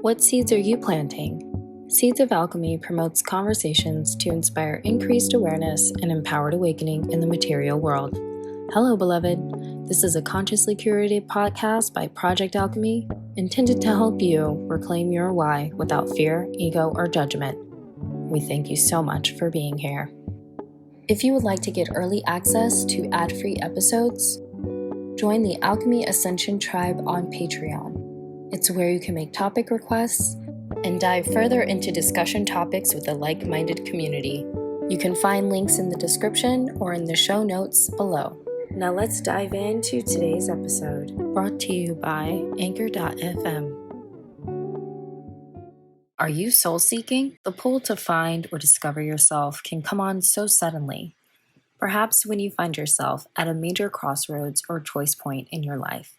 What seeds are you planting? Seeds of Alchemy promotes conversations to inspire increased awareness and empowered awakening in the material world. Hello, beloved. This is a consciously curated podcast by Project Alchimie, intended to help you reclaim your why without fear, ego, or judgment. We thank you so much for being here. If you would like to get early access to ad-free episodes, join the Alchimie Ascension Tribe on Patreon. It's where you can make topic requests and dive further into discussion topics with a like-minded community. You can find links in the description or in the show notes below. Now let's dive into today's episode, brought to you by Anchor.fm. Are you soul-seeking? The pull to find or discover yourself can come on so suddenly. Perhaps when you find yourself at a major crossroads or choice point in your life.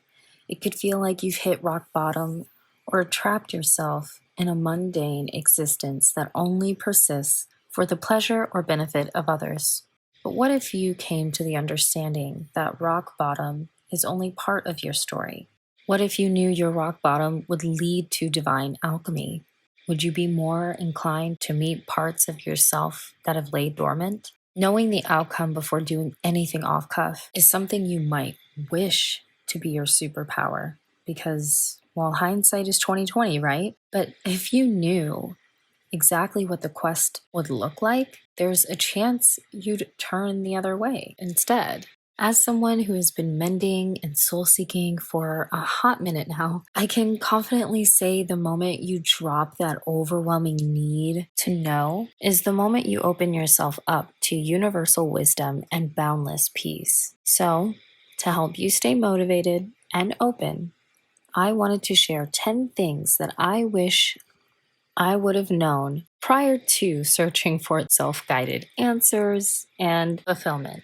It could feel like you've hit rock bottom or trapped yourself in a mundane existence that only persists for the pleasure or benefit of others. But what if you came to the understanding that rock bottom is only part of your story? What if you knew your rock bottom would lead to divine alchemy? Would you be more inclined to meet parts of yourself that have laid dormant? Knowing the outcome before doing anything off-cuff is something you might wish to be your superpower, because, well, hindsight is 20/20, right? But if you knew exactly what the quest would look like, there's a chance you'd turn the other way instead. As someone who has been mending and soul-seeking for a hot minute now, I can confidently say the moment you drop that overwhelming need to know is the moment you open yourself up to universal wisdom and boundless peace. So, to help you stay motivated and open, I wanted to share 10 things that I wish I would have known prior to searching for self-guided answers and fulfillment.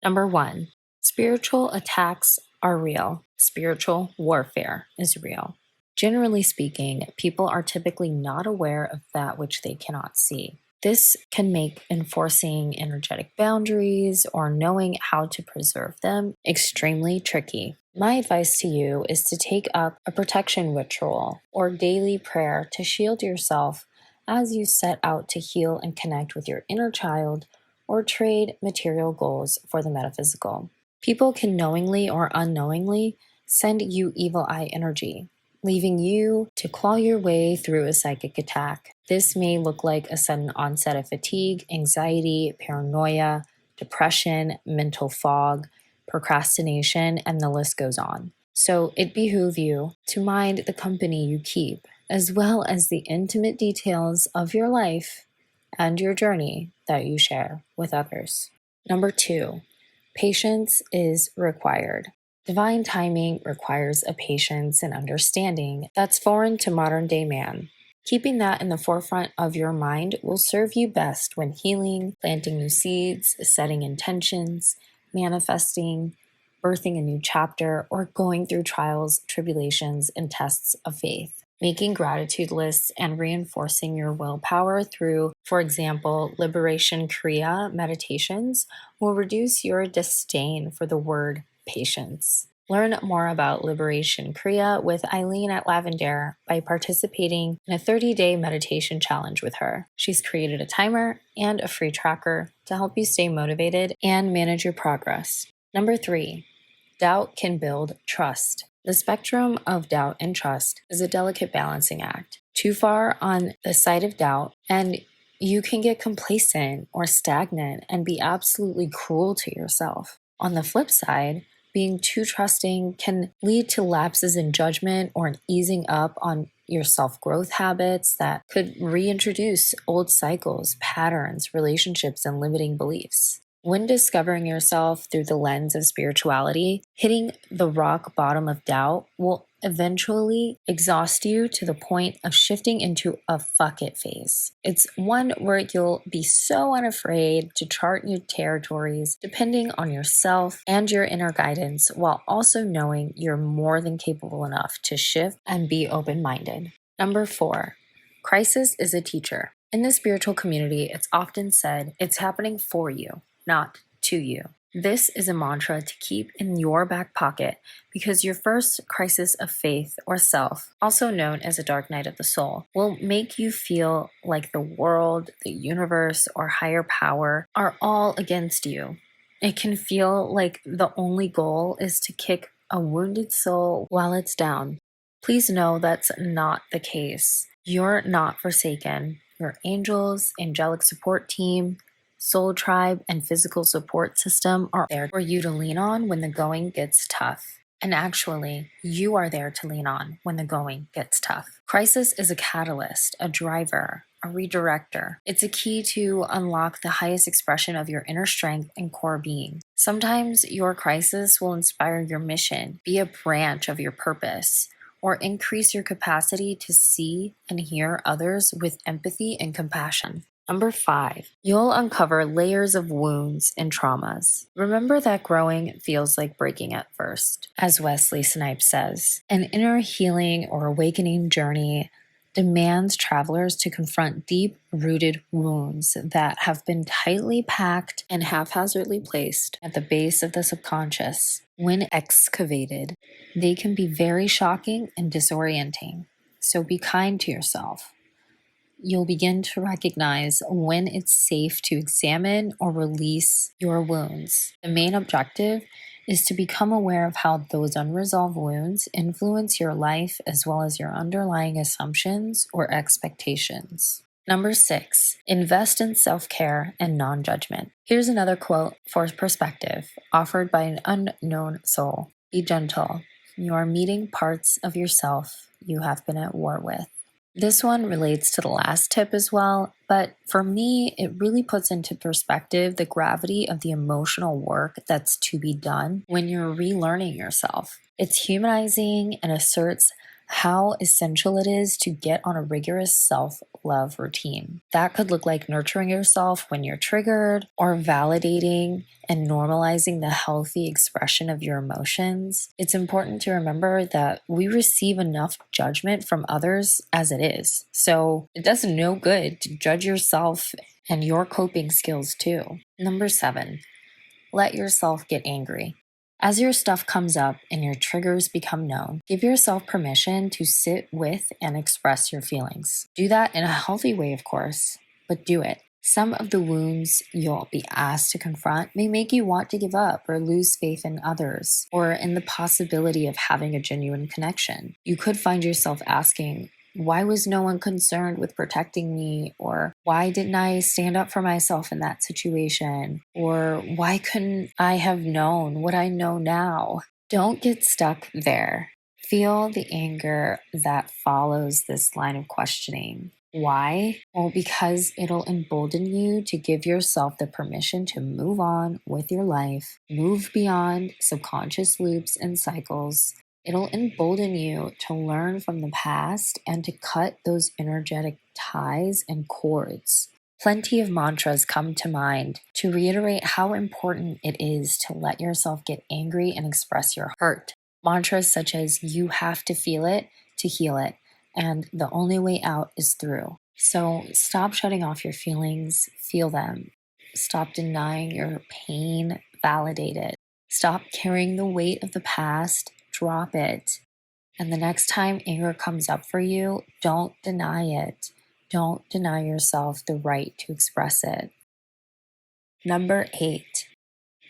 Number 1, spiritual attacks are real. Spiritual warfare is real. Generally speaking, people are typically not aware of that which they cannot see. This can make enforcing energetic boundaries or knowing how to preserve them extremely tricky. My advice to you is to take up a protection ritual or daily prayer to shield yourself as you set out to heal and connect with your inner child or trade material goals for the metaphysical. People can knowingly or unknowingly send you evil eye energy, leaving you to claw your way through a psychic attack. This may look like a sudden onset of fatigue, anxiety, paranoia, depression, mental fog, procrastination, and the list goes on. So it behooves you to mind the company you keep, as well as the intimate details of your life and your journey that you share with others. Number 2, patience is required. Divine timing requires a patience and understanding that's foreign to modern-day man. Keeping that in the forefront of your mind will serve you best when healing, planting new seeds, setting intentions, manifesting, birthing a new chapter, or going through trials, tribulations, and tests of faith. Making gratitude lists and reinforcing your willpower through, for example, Liberation Kriya meditations will reduce your disdain for the word patience. Learn more about Liberation Kriya with Eileen at Lavender by participating in a 30-day meditation challenge with her. She's created a timer and a free tracker to help you stay motivated and manage your progress. Number 3, doubt can build trust. The spectrum of doubt and trust is a delicate balancing act. Too far on the side of doubt, and you can get complacent or stagnant and be absolutely cruel to yourself. On the flip side, being too trusting can lead to lapses in judgment or an easing up on your self-growth habits that could reintroduce old cycles, patterns, relationships, and limiting beliefs. When discovering yourself through the lens of spirituality, hitting the rock bottom of doubt will eventually exhaust you to the point of shifting into a fuck it phase. It's one where you'll be so unafraid to chart new territories depending on yourself and your inner guidance, while also knowing you're more than capable enough to shift and be open-minded. Number 4, crisis is a teacher. In the spiritual community, it's often said it's happening for you, not to you. This is a mantra to keep in your back pocket because your first crisis of faith or self, also known as a dark night of the soul, will make you feel like the world, the universe, or higher power are all against you. It can feel like the only goal is to kick a wounded soul while it's down. Please know that's not the case. You're not forsaken. Your angels, angelic support team, soul tribe, and physical support system are there for you to lean on when the going gets tough. And actually, you are there to lean on when the going gets tough. Crisis is a catalyst, a driver, a redirector. It's a key to unlock the highest expression of your inner strength and core being. Sometimes your crisis will inspire your mission, be a branch of your purpose, or increase your capacity to see and hear others with empathy and compassion. Number 5, you'll uncover layers of wounds and traumas. Remember that growing feels like breaking at first. As Wesley Snipes says, an inner healing or awakening journey demands travelers to confront deep-rooted wounds that have been tightly packed and haphazardly placed at the base of the subconscious. When excavated, they can be very shocking and disorienting. So be kind to yourself. You'll begin to recognize when it's safe to examine or release your wounds. The main objective is to become aware of how those unresolved wounds influence your life as well as your underlying assumptions or expectations. Number 6, invest in self-care and non-judgment. Here's another quote for perspective, offered by an unknown soul. Be gentle. You are meeting parts of yourself you have been at war with. This one relates to the last tip as well, but for me, it really puts into perspective the gravity of the emotional work that's to be done when you're relearning yourself. It's humanizing and asserts how essential it is to get on a rigorous self-love routine. That could look like nurturing yourself when you're triggered, or validating and normalizing the healthy expression of your emotions. It's important to remember that we receive enough judgment from others as it is. So it does no good to judge yourself and your coping skills too. Number 7, let yourself get angry. As your stuff comes up and your triggers become known, give yourself permission to sit with and express your feelings. Do that in a healthy way, of course, but do it. Some of the wounds you'll be asked to confront may make you want to give up or lose faith in others, or in the possibility of having a genuine connection. You could find yourself asking, why was no one concerned with protecting me? Or why didn't I stand up for myself in that situation? Or why couldn't I have known what I know now? Don't get stuck there. Feel the anger that follows this line of questioning. Why? Well, because it'll embolden you to give yourself the permission to move on with your life, move beyond subconscious loops and cycles. It'll embolden you to learn from the past and to cut those energetic ties and cords. Plenty of mantras come to mind to reiterate how important it is to let yourself get angry and express your hurt. Mantras such as, you have to feel it to heal it, and the only way out is through. So stop shutting off your feelings, feel them. Stop denying your pain, validate it. Stop carrying the weight of the past, drop it. And the next time anger comes up for you, don't deny it. Don't deny yourself the right to express it. Number 8,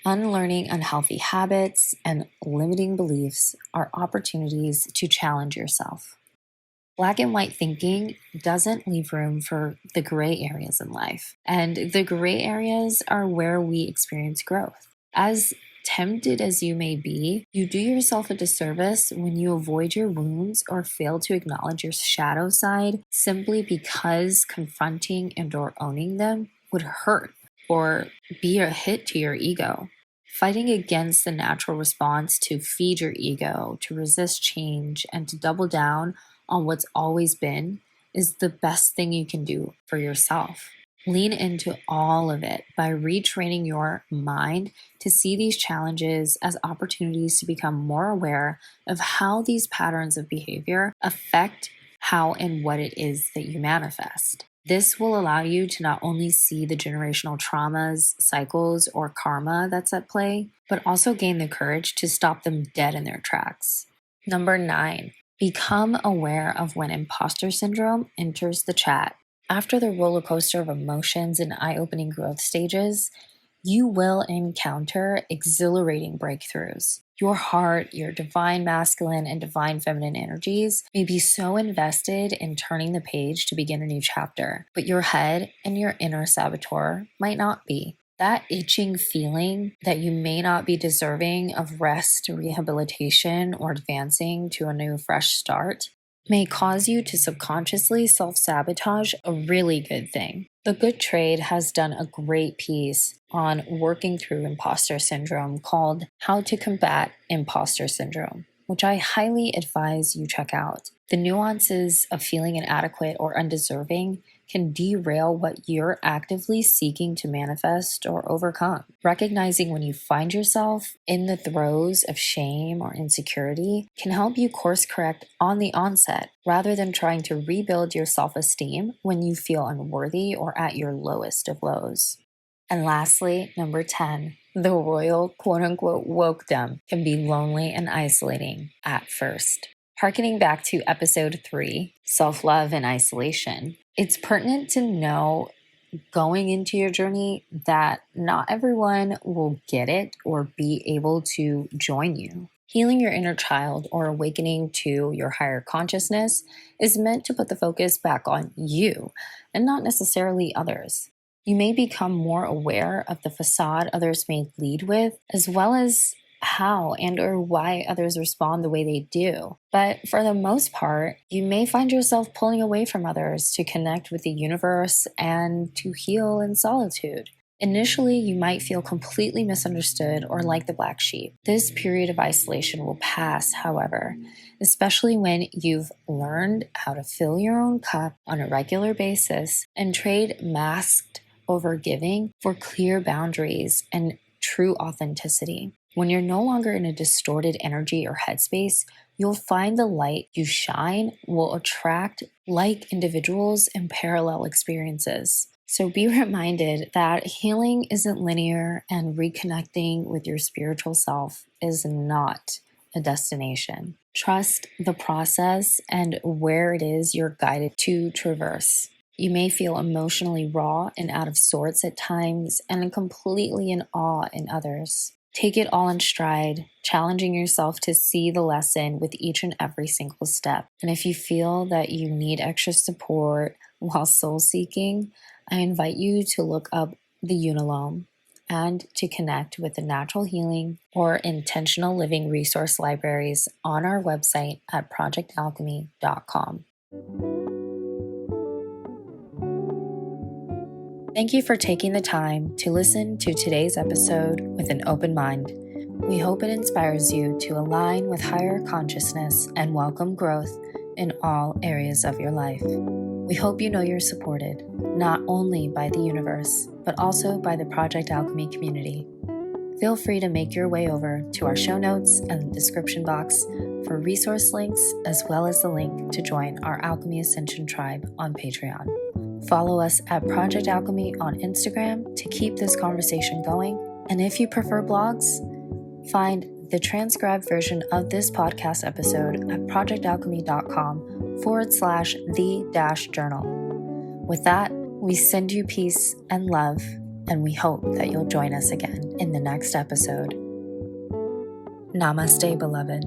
unlearning unhealthy habits and limiting beliefs are opportunities to challenge yourself. Black and white thinking doesn't leave room for the gray areas in life. And the gray areas are where we experience growth. As tempted as you may be, you do yourself a disservice when you avoid your wounds or fail to acknowledge your shadow side simply because confronting and or owning them would hurt or be a hit to your ego. Fighting against the natural response to feed your ego, to resist change, and to double down on what's always been is the best thing you can do for yourself. Lean into all of it by retraining your mind to see these challenges as opportunities to become more aware of how these patterns of behavior affect how and what it is that you manifest. This will allow you to not only see the generational traumas, cycles, or karma that's at play, but also gain the courage to stop them dead in their tracks. Number 9, become aware of when imposter syndrome enters the chat. After the roller coaster of emotions and eye-opening growth stages, you will encounter exhilarating breakthroughs. Your heart, your divine masculine and divine feminine energies may be so invested in turning the page to begin a new chapter, but your head and your inner saboteur might not be. That itching feeling that you may not be deserving of rest, rehabilitation, or advancing to a new fresh start may cause you to subconsciously self-sabotage a really good thing. The Good Trade has done a great piece on working through imposter syndrome called How to Combat Imposter Syndrome, which I highly advise you check out. The nuances of feeling inadequate or undeserving can derail what you're actively seeking to manifest or overcome. Recognizing when you find yourself in the throes of shame or insecurity can help you course correct on the onset rather than trying to rebuild your self-esteem when you feel unworthy or at your lowest of lows. And lastly, number 10, the royal quote-unquote wokedom can be lonely and isolating at first. Harkening back to episode 3, self-love and isolation, it's pertinent to know going into your journey that not everyone will get it or be able to join you. Healing your inner child or awakening to your higher consciousness is meant to put the focus back on you and not necessarily others. You may become more aware of the facade others may lead with, as well as how and or why others respond the way they do. But for the most part, you may find yourself pulling away from others to connect with the universe and to heal in solitude. Initially, you might feel completely misunderstood or like the black sheep. This period of isolation will pass, however, especially when you've learned how to fill your own cup on a regular basis and trade masked overgiving for clear boundaries and true authenticity. When you're no longer in a distorted energy or headspace, you'll find the light you shine will attract like individuals and parallel experiences. So be reminded that healing isn't linear and reconnecting with your spiritual self is not a destination. Trust the process and where it is you're guided to traverse. You may feel emotionally raw and out of sorts at times and completely in awe in others. Take it all in stride, challenging yourself to see the lesson with each and every single step. And if you feel that you need extra support while soul seeking, I invite you to look up the Unilome and to connect with the Natural Healing or Intentional Living resource libraries on our website at projectalchemy.com. Thank you for taking the time to listen to today's episode with an open mind. We hope it inspires you to align with higher consciousness and welcome growth in all areas of your life. We hope you know you're supported, not only by the universe, but also by the Project Alchemy community. Feel free to make your way over to our show notes and description box for resource links, as well as the link to join our Alchemy Ascension tribe on Patreon. Follow us at Project Alchemy on Instagram to keep this conversation going. And if you prefer blogs, find the transcribed version of this podcast episode at projectalchemy.com/the-journal. With that, we send you peace and love, and we hope that you'll join us again in the next episode. Namaste, beloved.